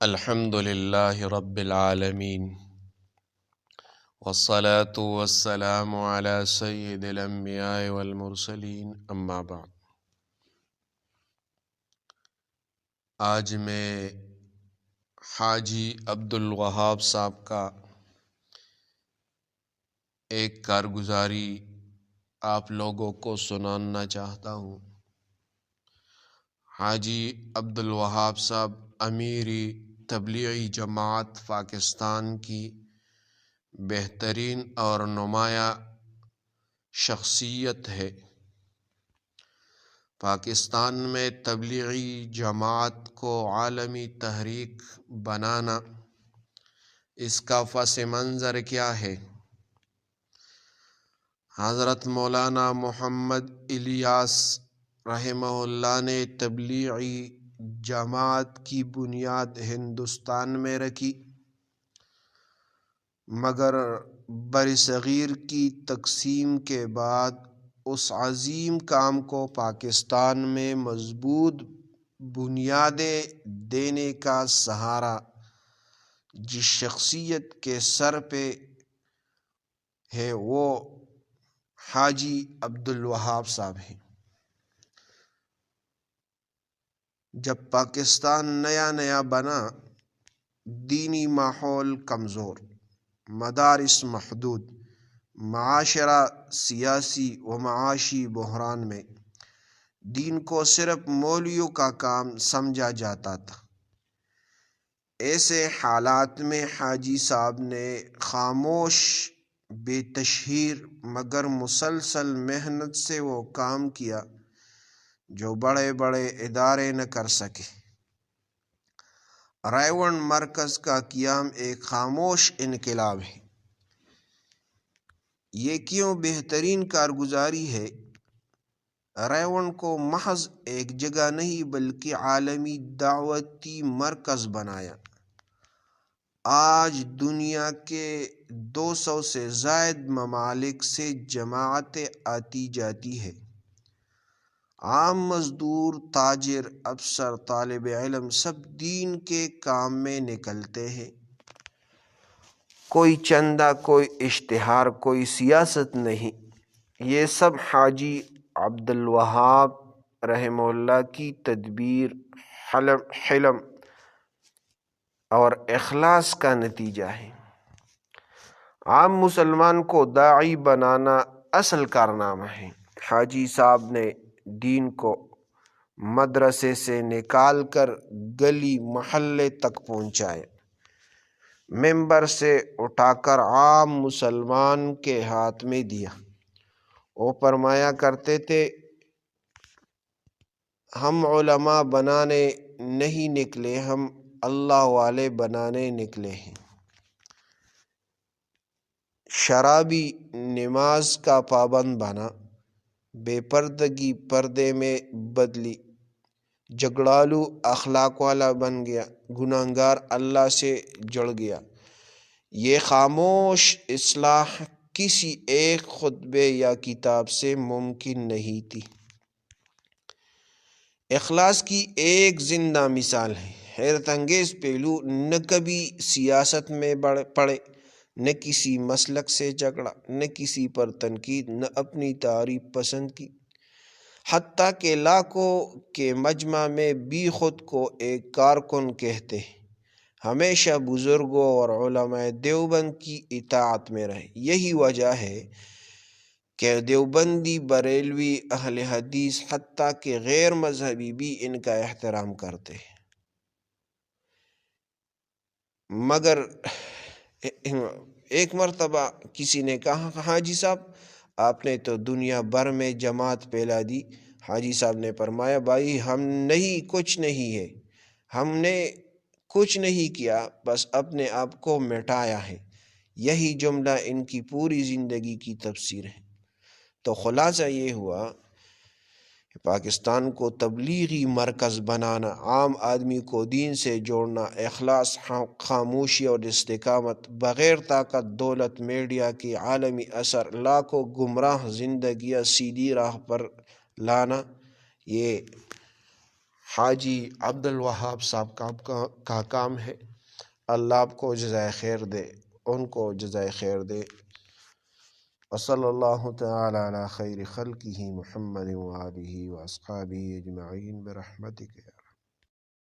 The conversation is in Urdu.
الحمد للہ رب العالمین والصلاة والسلام علی سید الانبیاء والمرسلین اما بعد۔ آج میں حاجی عبدالوہاب صاحب کا ایک کارگزاری آپ لوگوں کو سنانا چاہتا ہوں۔ حاجی عبدالوہاب صاحب امیری تبلیغی جماعت پاکستان کی بہترین اور نمایاں شخصیت ہے۔ پاکستان میں تبلیغی جماعت کو عالمی تحریک بنانا، اس کا پس منظر کیا ہے؟ حضرت مولانا محمد الیاس رحمہ اللہ نے تبلیغی جماعت کی بنیاد ہندوستان میں رکھی، مگر برصغیر کی تقسیم کے بعد اس عظیم کام کو پاکستان میں مضبوط بنیادیں دینے کا سہارا جس شخصیت کے سر پہ ہے وہ حاجی عبدالوہاب صاحب ہیں۔ جب پاکستان نیا بنا، دینی ماحول کمزور، مدارس محدود، معاشرہ سیاسی و معاشی بحران میں، دین کو صرف مولویوں کا کام سمجھا جاتا تھا۔ ایسے حالات میں حاجی صاحب نے خاموش، بے تشہیر مگر مسلسل محنت سے وہ کام کیا جو بڑے بڑے ادارے نہ کر سکے۔ ریونڈ مرکز کا قیام ایک خاموش انقلاب ہے۔ یہ کیوں بہترین کارگزاری ہے؟ ریونڈ کو محض ایک جگہ نہیں بلکہ عالمی دعوتی مرکز بنایا۔ آج دنیا کے 200 سے زائد ممالک سے جماعتیں آتی جاتی ہے۔ عام مزدور، تاجر، افسر، طالب علم سب دین کے کام میں نکلتے ہیں۔ کوئی چندہ، کوئی اشتہار، کوئی سیاست نہیں، یہ سب حاجی عبدالوہاب رحمہ اللہ کی تدبیر، حلم اور اخلاص کا نتیجہ ہے۔ عام مسلمان کو داعی بنانا اصل کارنامہ ہے۔ حاجی صاحب نے دین کو مدرسے سے نکال کر گلی محلے تک پہنچایا، ممبر سے اٹھا کر عام مسلمان کے ہاتھ میں دیا۔ وہ فرمایا کرتے تھے، ہم علماء بنانے نہیں نکلے، ہم اللہ والے بنانے نکلے ہیں۔ شرابی نماز کا پابند بنا، بے پردگی پردے میں بدلی، جھگڑالو اخلاق والا بن گیا، گناہگار اللہ سے جڑ گیا۔ یہ خاموش اصلاح کسی ایک خطبے یا کتاب سے ممکن نہیں تھی۔ اخلاص کی ایک زندہ مثال ہے۔ حیرت انگیز پہلو، نہ کبھی سیاست میں پڑے، نہ کسی مسلک سے جھگڑا، نہ کسی پر تنقید، نہ اپنی تعریف پسند کی، حتیٰ کہ لاکھوں کے مجمع میں بھی خود کو ایک کارکن کہتے ہیں۔ ہمیشہ بزرگوں اور علماء دیوبند کی اطاعت میں رہے۔ یہی وجہ ہے کہ دیوبندی، بریلوی، اہل حدیث حتیٰ کہ غیر مذہبی بھی ان کا احترام کرتے ہیں۔ مگر ایک مرتبہ کسی نے کہا، حاجی صاحب آپ نے تو دنیا بھر میں جماعت پھیلا دی۔ حاجی صاحب نے فرمایا، بھائی ہم نہیں، کچھ نہیں ہے، ہم نے کچھ نہیں کیا، بس اپنے آپ کو مٹایا ہے۔ یہی جملہ ان کی پوری زندگی کی تفسیر ہے۔ تو خلاصہ یہ ہوا کہ پاکستان کو تبلیغی مرکز بنانا، عام آدمی کو دین سے جوڑنا، اخلاص، خاموشی اور استقامت، بغیر طاقت دولت میڈیا کی عالمی اثر، لاکھوں گمراہ زندگیاں سیدھی راہ پر لانا، یہ حاجی عبد الوہاب صاحب کا کام ہے۔ اللہ آپ کو جزائے خیر دے، ان کو جزائے خیر دے۔ وصلی اللہ تعالی علی خیر خلقہ محمد وآلہ واصحابہ اجمعین برحمتک۔